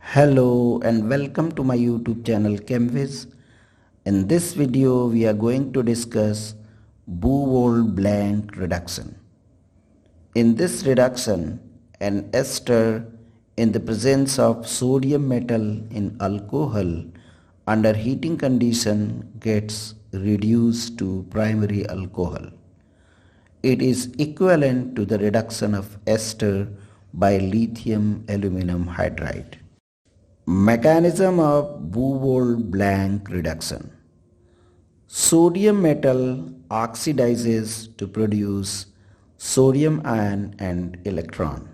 Hello and welcome to my YouTube channel ChemWis. In this video we are going to discuss Bouveault-Blanc reduction. In this reduction, an ester in the presence of sodium metal in alcohol under heating condition gets reduced to primary alcohol. It is equivalent to the reduction of ester by lithium aluminum hydride. Mechanism of Bouveault-Blanc reduction. Sodium metal oxidizes to produce sodium ion and electron.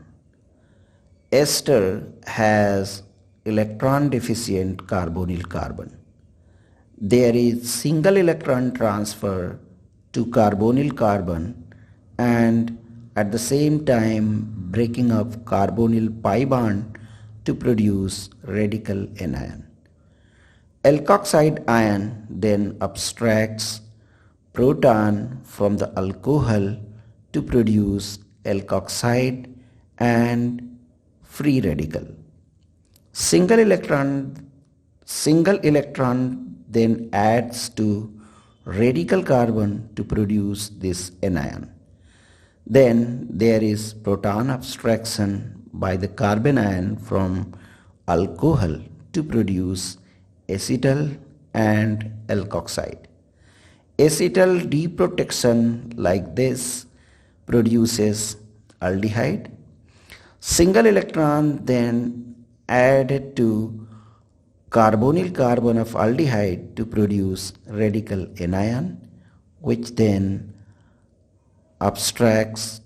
Ester has electron deficient carbonyl carbon. There is single electron transfer to carbonyl carbon and at the same time breaking of carbonyl pi bond to produce radical anion. Alkoxide ion then abstracts proton from the alcohol to produce alkoxide and free radical. Single electron then adds to radical carbon to produce this anion. Then there is proton abstraction by the carbon ion from alcohol to produce acetal and alkoxide. Acetal deprotection like this produces aldehyde. Single electron then added to carbonyl carbon of aldehyde to produce radical anion, which then abstracts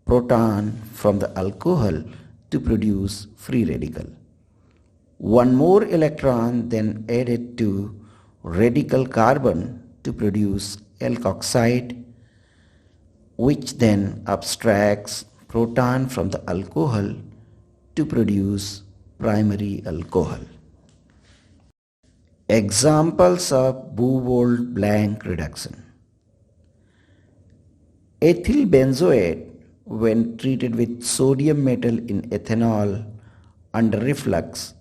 proton from the alcohol to produce free radical. One more electron then added to radical carbon to produce alkoxide, which then abstracts proton from the alcohol to produce primary alcohol. Examples of Bouveault-Blanc reduction. Ethyl benzoate, when treated with sodium metal in ethanol under reflux,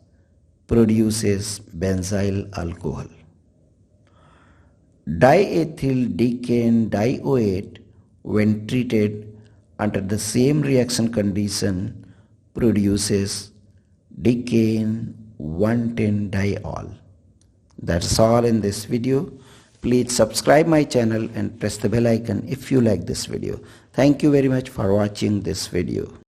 produces benzyl alcohol. Diethyl decane dioate, when treated under the same reaction condition, produces decane 1,10-diol. That's all in this video. Please subscribe my channel and press the bell icon if you like this video. Thank you very much for watching this video.